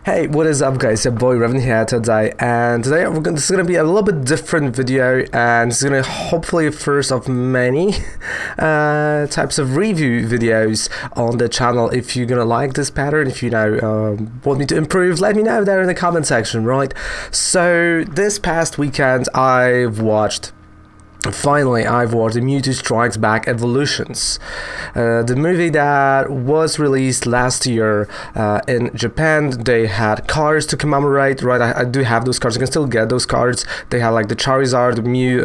Hey, what is up guys, your boy Revan here today, and today this is going to be a little bit different video, and it's going to hopefully first of many types of review videos on the channel. If you're going to like this pattern, if you want me to improve, let me know there in the comment section, right? So this past weekend Finally, I've watched the Mewtwo Strikes Back Evolutions, the movie that was released last year in Japan. They had cards to commemorate, right? I do have those cards. You can still get those cards. They had like the Charizard, the Mew.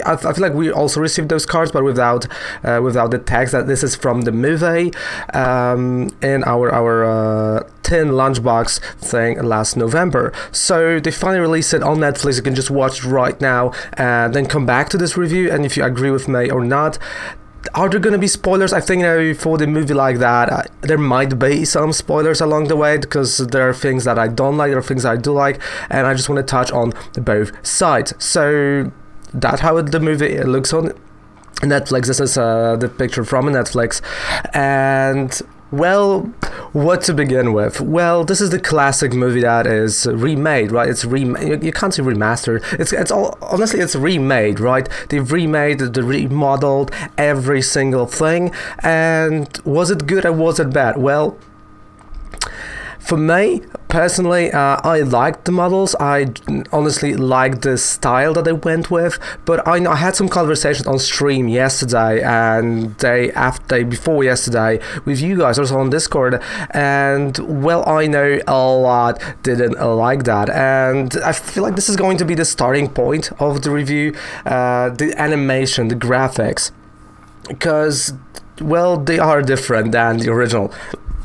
I feel like we also received those cards, but without the text that this is from the movie in our tin lunchbox thing last November. So they finally released it on Netflix. You can just watch it right now and then come back to this review, and if you agree with me or not. Are there gonna be spoilers? I think for the movie like that, there might be some spoilers along the way, because there are things that I don't like, there are things I do like, and I just want to touch on both sides. So that's how the movie looks on Netflix. This is the picture from Netflix, and well, what to begin with? Well, this is the classic movie that is remade, right? It's remade. You can't say remastered. It's all, honestly, it's remade, right? They've remade, they remodeled every single thing. And was it good or was it bad? Well, for me personally, I liked the models. I honestly liked the style that they went with, but I had some conversations on stream yesterday and day before yesterday with you guys also on Discord, and well, I know a lot didn't like that, and I feel like this is going to be the starting point of the review, the animation, the graphics, because well, they are different than the original.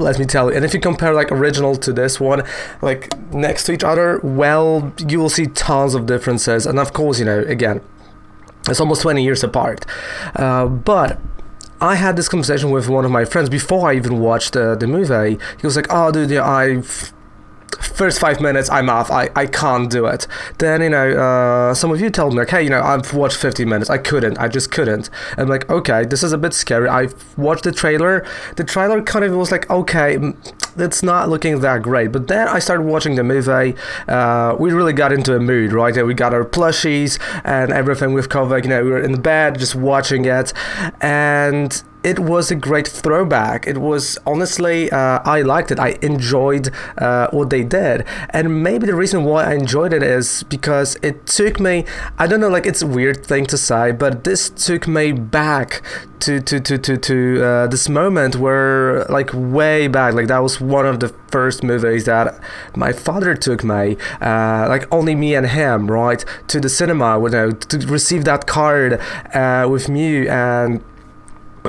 Let me tell you. And if you compare like original to this one, like next to each other, well, you will see tons of differences. And of course, again, it's almost 20 years apart. But I had this conversation with one of my friends before I even watched the movie. He was like, "Oh, dude, yeah, first 5 minutes, I'm off. I can't do it." Then, some of you told me, like, "Hey, I've watched 50 minutes. I just couldn't." I'm like, okay, this is a bit scary. I watched the trailer. The trailer kind of was like, okay, it's not looking that great. But then I started watching the movie. We really got into a mood, right? We got our plushies and everything with Kovac. We were in bed just watching it. And it was a great throwback. It was, honestly, I liked it. I enjoyed what they did. And maybe the reason why I enjoyed it is because it took me, I don't know, like, it's a weird thing to say, but this took me back to this moment where, like, way back, like, that was one of the first movies that my father took me, like, only me and him, right, to the cinema, to receive that card with Mew, and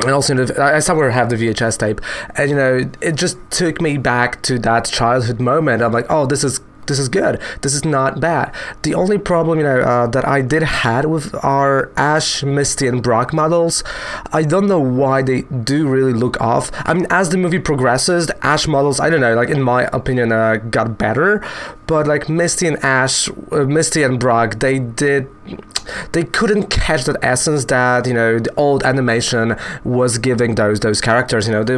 also, I somewhere have the VHS tape, and it just took me back to that childhood moment. I'm like, oh, this is good. This is not bad. The only problem, that I did had with our Ash, Misty, and Brock models, I don't know why they do really look off. I mean, as the movie progresses, the Ash models, I don't know, like, in my opinion, got better, but like Misty and Brock, they couldn't catch that essence that the old animation was giving those characters. They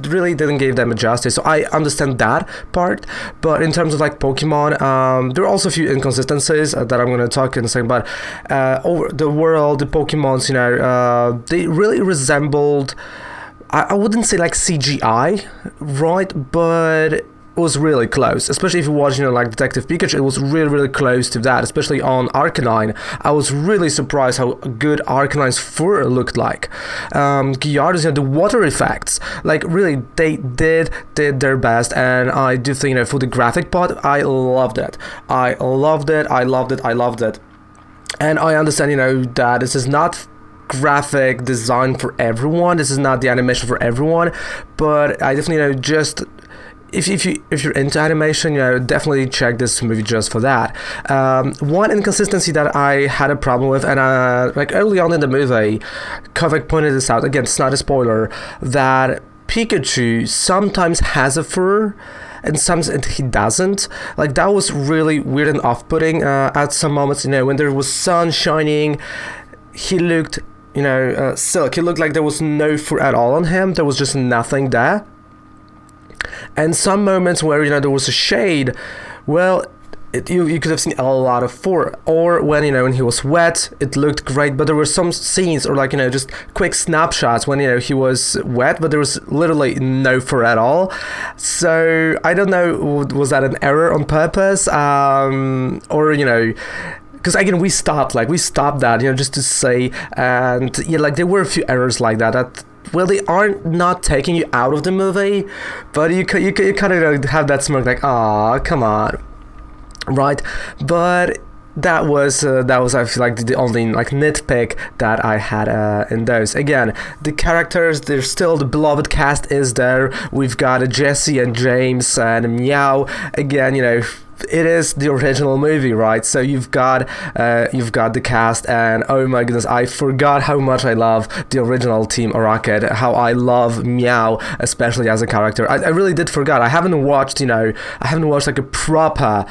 really didn't give them a justice. So I understand that part, but in terms of like Pokemon, there are also a few inconsistencies that I'm going to talk in a second. But over the world, the Pokemons, they really resembled. I wouldn't say like CGI, right? But it was really close, especially if you watch, like Detective Pikachu. It was really, really close to that, especially on Arcanine. I was really surprised how good Arcanine's fur looked like. Gyarados, the water effects, like, really, they did their best, and I do think, for the graphic part, I loved it. I loved it. And I understand, that this is not graphic design for everyone. This is not the animation for everyone, but I definitely, just if you're into animation, definitely check this movie just for that. One inconsistency that I had a problem with, and like early on in the movie, Kovac pointed this out. Again, it's not a spoiler, that Pikachu sometimes has a fur and sometimes he doesn't. Like, that was really weird and off-putting at some moments. When there was sun shining, he looked silk. He looked like there was no fur at all on him. There was just nothing there. And some moments where, there was a shade, well, you could have seen a lot of fur. Or when he was wet, it looked great, but there were some scenes, or just quick snapshots when he was wet, but there was literally no fur at all. So I don't know, was that an error on purpose, or because again we stopped that, just to say. And there were a few errors like that well, they aren't not taking you out of the movie, but you kind of have that smirk like, ah, come on, right? But that was I feel like the only nitpick that I had in those. Again, the characters, there's still the beloved cast is there. We've got Jesse and James and Meow. Again, it is the original movie, right? So you've got the cast, and oh my goodness, I forgot how much I love the original Team Rocket, how I love Meow, especially as a character. I really did forget. I haven't watched like a proper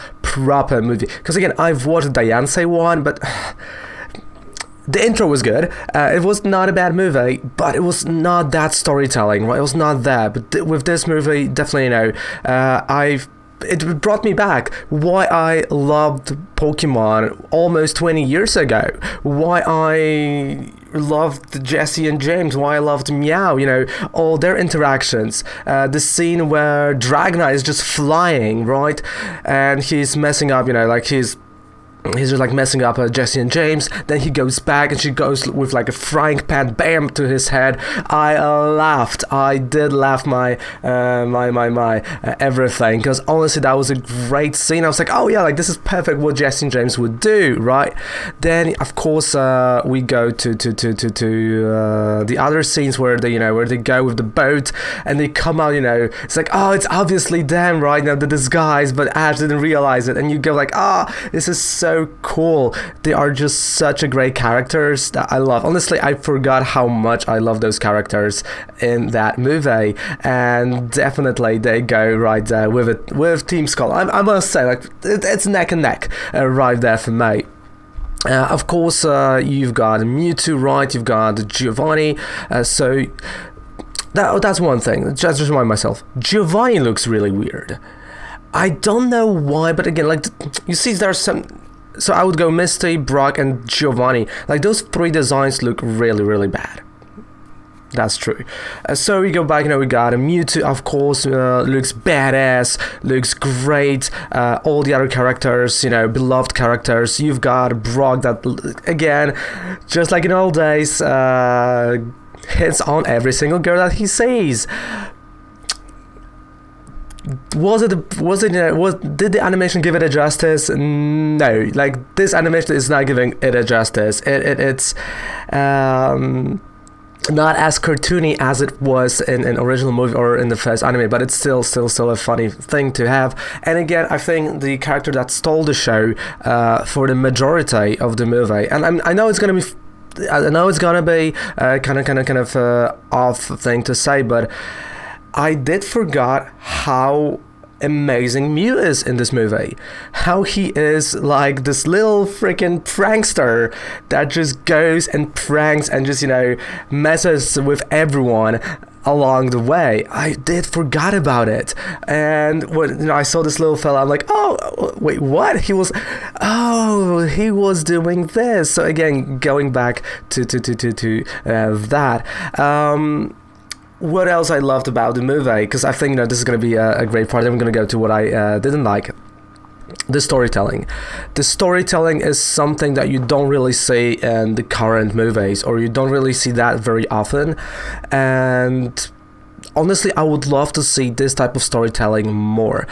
movie, because again, I've watched the Dianse one, but the intro was good. It was not a bad movie, but it was not that storytelling, right? It was not that. But with this movie, definitely, it brought me back why I loved Pokemon almost 20 years ago, why I loved Jesse and James, why I loved Meow, all their interactions, the scene where Dragonite is just flying, right, and he's messing up, he's just messing up Jesse and James. Then he goes back and she goes with a frying pan, bam, to his head. I laughed. I did laugh my everything, because honestly that was a great scene. I was like, oh yeah, this is perfect what Jesse and James would do, right? Then of course we go to the other scenes where they where they go with the boat and they come out. It's like, oh, it's obviously them, right? Now the disguise, but Ash didn't realize it, and you go like, this is so cool. They are just such a great characters that I love. Honestly, I forgot how much I love those characters in that movie, and definitely they go right there with Team Skull. I must say, it's neck and neck right there for me. Of course, you've got Mewtwo, right? You've got Giovanni. So that's one thing. Just remind myself, Giovanni looks really weird. I don't know why, but again, you see, there's some. So I would go Misty, Brock, and Giovanni. Those three designs look really, really bad. That's true. So we go back, we got a Mewtwo, of course, looks badass, looks great. All the other characters, beloved characters. You've got Brock that, again, just like in old days, hits on every single girl that he sees. Did the animation give it a justice? No, this animation is not giving it a justice. It's not as cartoony as it was in an original movie or in the first anime, but it's still a funny thing to have. And again, I think the character that stole the show for the majority of the movie, and I know it's gonna be kind of off thing to say, but I did forgot how amazing Mew is in this movie. How he is this little freaking prankster that just goes and pranks and just, messes with everyone along the way. I did forgot about it. And when I saw this little fella, I'm like, oh, wait, what? He was doing this. So again, going back to that. What else I loved about the movie, because I think this is going to be a great part. I'm going to go to what I didn't like. The storytelling. The storytelling is something that you don't really see in the current movies, or you don't really see that very often. And honestly, I would love to see this type of storytelling more.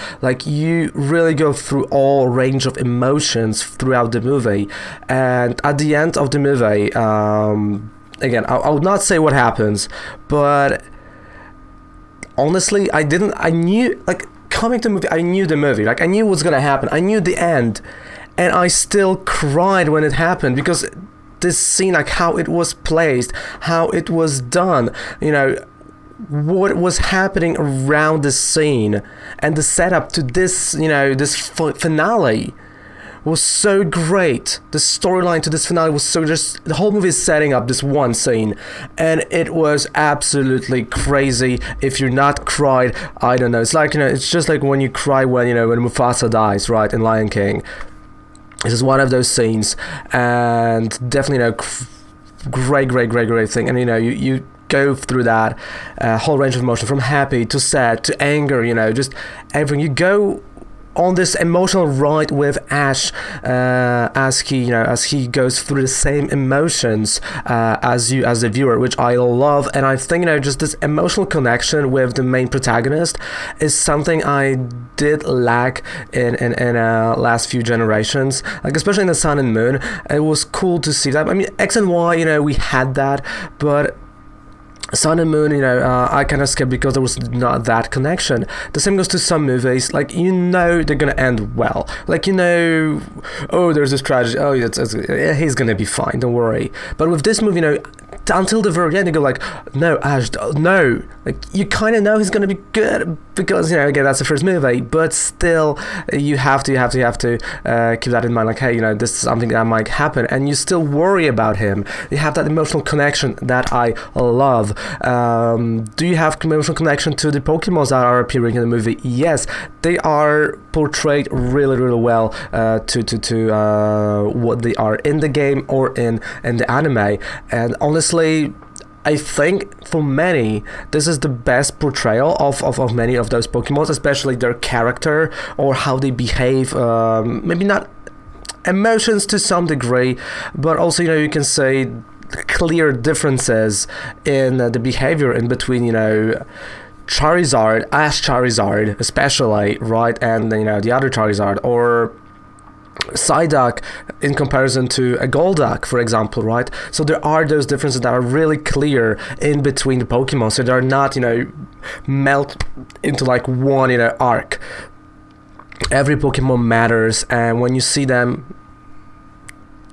You really go through all range of emotions throughout the movie, and at the end of the movie, again, I would not say what happens, but honestly, coming to the movie, I knew the movie. I knew what's gonna happen. I knew the end, and I still cried when it happened, because this scene, how it was placed, how it was done, what was happening around the scene, and the setup to this, this finale was so great. The storyline to this finale was so just the whole movie is setting up this one scene, and it was absolutely crazy. If you're not cried, I don't know. It's like, it's just like when you cry when when Mufasa dies, right, in Lion King. This is one of those scenes, and definitely great thing. And you go through that whole range of emotion, from happy to sad to anger, just everything. You go on this emotional ride with Ash as he goes through the same emotions as you as the viewer, which I love. And I think just this emotional connection with the main protagonist is something I did lack in last few generations, like especially in the Sun and Moon. It was cool to see that. I mean, X and Y, we had that, but Sun and Moon, I kind of skipped because there was not that connection. The same goes to some movies, like, they're gonna end well. Like, oh, there's this tragedy, oh, he's gonna be fine, don't worry. But with this movie, until the very end, you go like, no, Ash, no. Like, you kind of know he's gonna be good because, again, that's the first movie, but still, you have to keep that in mind, like, hey, this is something that might happen, and you still worry about him. You have that emotional connection that I love. Do you have emotional connection to the Pokemons that are appearing in the movie? Yes, they are portrayed really well to what they are in the game or in the anime. And honestly, I think for many, this is the best portrayal of many of those Pokemons, especially their character or how they behave. Maybe not emotions to some degree, but also, you can say clear differences in the behavior in between, Charizard, Ash Charizard especially, right, and the other Charizard, or Psyduck in comparison to a Golduck, for example, right? So there are those differences that are really clear in between the Pokemon, so they're not, melt into like one, arc. Every Pokemon matters, and when you see them,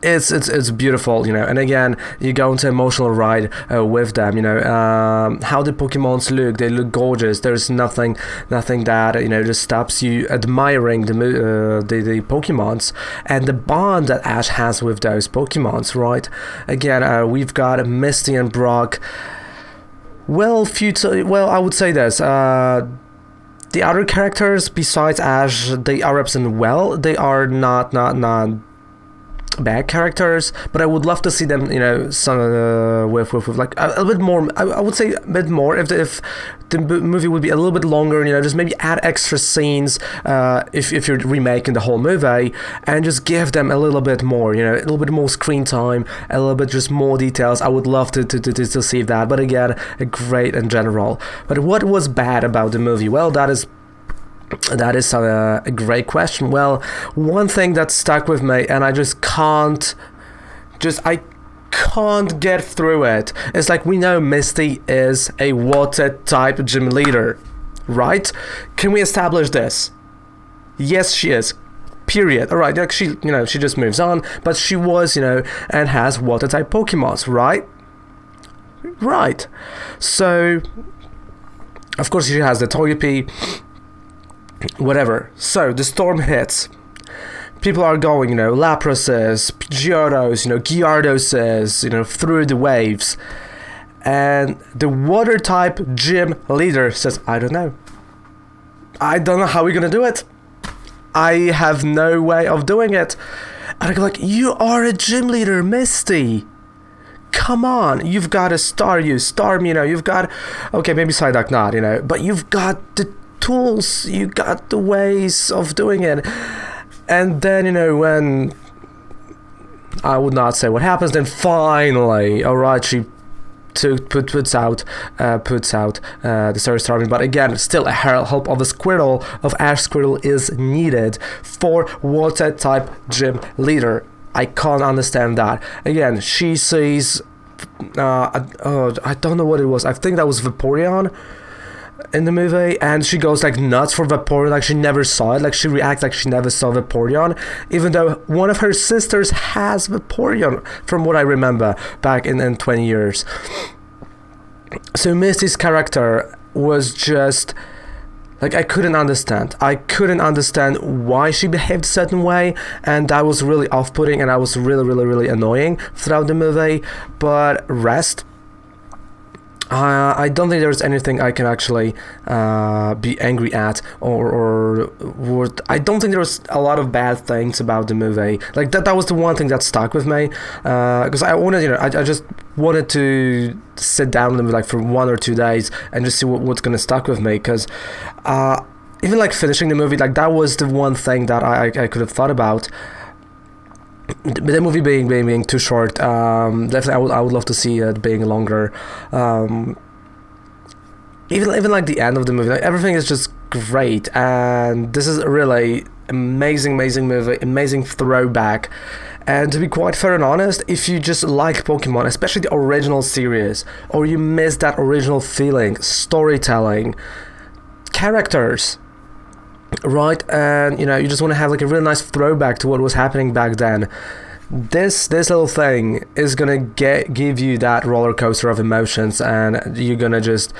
it's beautiful, and again, you go into emotional ride with them, how the Pokemons look. They look gorgeous. There's nothing that just stops you admiring the Pokemons and the bond that Ash has with those Pokemons, right? Again, we've got Misty and Brock. Well, I would say this. The other characters besides Ash, they are represented well. They are not bad characters, but I would love to see them, some with like a little bit more. I would say a bit more if the movie would be a little bit longer. Just maybe add extra scenes if you're remaking the whole movie, and just give them a little bit more. A little bit more screen time, a little bit just more details. I would love to see that. But again, great in general. But what was bad about the movie? Well, that is a great question. Well, one thing that stuck with me, and I just can't get through it. It's like, we know Misty is a water type gym leader, right? Can we establish this? Yes, she is. Period. All right, like she just moves on, but she was, and has water type Pokemons, right? Right. So, of course, she has the Togepi. Whatever. So the storm hits. People are going, Lapras's, Pidgeottos, Gyardoses, through the waves. And the water type gym leader says, I don't know how we're gonna do it. I have no way of doing it. And I go like, you are a gym leader, Misty. Come on, you've got a Starmie, you've got, okay, maybe Psyduck not, but you've got the tools, you got the ways of doing it. And then, when, I would not say what happens, then finally, alright, she puts out the Surface Starmie, but again, still a help of Ash Squirtle is needed for water type gym leader. I can't understand that. Again, she sees, I don't know what it was, I think that was Vaporeon in the movie, and she goes like nuts for Vaporeon, like she never saw it, like she reacts like she never saw Vaporeon, even though one of her sisters has Vaporeon, from what I remember back in 20 years. So Misty's character was just Like, I couldn't understand. I couldn't understand why she behaved a certain way, and that was really off-putting, and I was really, really, really annoying throughout the movie. But rest, I don't think there's anything I can actually be angry at, or I don't think there's a lot of bad things about the movie. Like, that was the one thing that stuck with me, because I wanted, I just wanted to sit down with them like for 1 or 2 days and just see what's gonna stuck with me, because even like finishing the movie, like that was the one thing that I could have thought about. But the movie being too short, definitely I would love to see it being longer. Even like the end of the movie, like everything is just great, and this is a really amazing movie, amazing throwback. And to be quite fair and honest, if you just like Pokemon, especially the original series, or you miss that original feeling, storytelling, characters, right, and you just want to have like a really nice throwback to what was happening back then, this little thing is gonna give you that roller coaster of emotions, and you're gonna just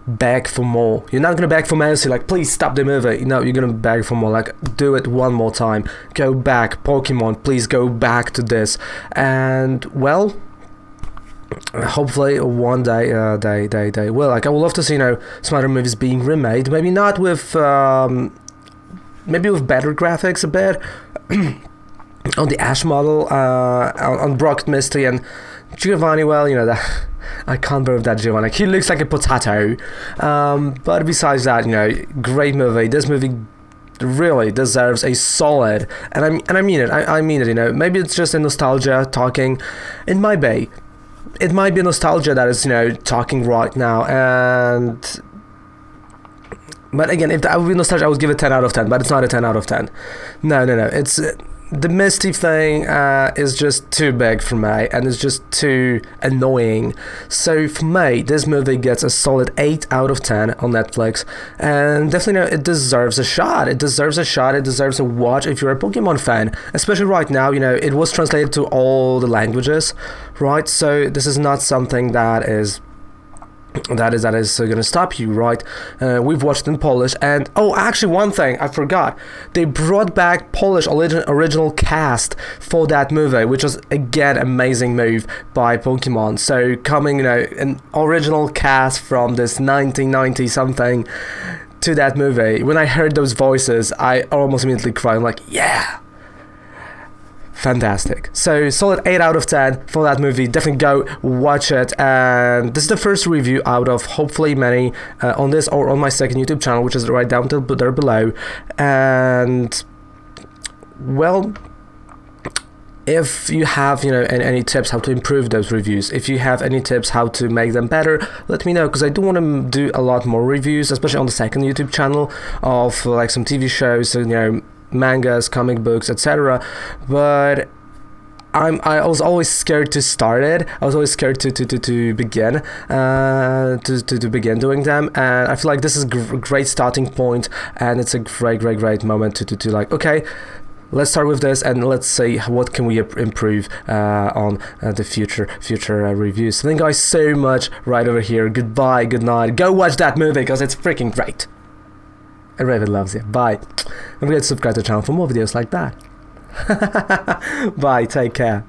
beg for more. You're not gonna beg for mercy, like please stop the movie. No, you're gonna beg for more, like do it one more time, go back, Pokemon, please go back to this. And well, hopefully one day they will. Like, I would love to see some other movies being remade, maybe not with maybe with better graphics a bit on the Ash model, on Brock, Misty, and Giovanni. Well, that I can't believe that Giovanni, like, he looks like a potato, but besides that, great movie. This movie really deserves a solid, and I mean it, I mean it. Maybe it's just a nostalgia talking. It might be nostalgia that is talking right now, and but again, if that would be nostalgia, I would give it 10 out of 10, but it's not a 10 out of 10. No, it's the Misty thing is just too big for me, and it's just too annoying. So for me, this movie gets a solid 8 out of 10 on Netflix, and definitely it deserves a shot. It deserves a watch if you're a Pokemon fan, especially right now. It was translated to all the languages, right? So this is not something that is gonna stop you, right? We've watched in Polish, and actually, one thing I forgot, they brought back Polish original cast for that movie, which was again amazing move by Pokemon. So coming an original cast from this 1990 something to that movie. When I heard those voices, I almost immediately cried. I'm like, yeah, fantastic. So solid 8 out of 10 for that movie. Definitely go watch it. And this is the first review out of hopefully many on this or on my second YouTube channel, which is right down there below. And well, if you have any tips how to improve those reviews, if you have any tips how to make them better, let me know, because I do want to do a lot more reviews, especially on the second YouTube channel, of like some TV shows, mangas, comic books, etc. But I was always scared to start it. I was always scared to begin to begin doing them, and I feel like this is a great starting point, and it's a great moment to like, okay, let's start with this, and let's see what can we improve on the future reviews. So thank you guys so much right over here. Goodbye, good night. Go watch that movie because it's freaking great. Raven loves you. Bye. Don't forget to subscribe to the channel for more videos like that. Bye. Take care.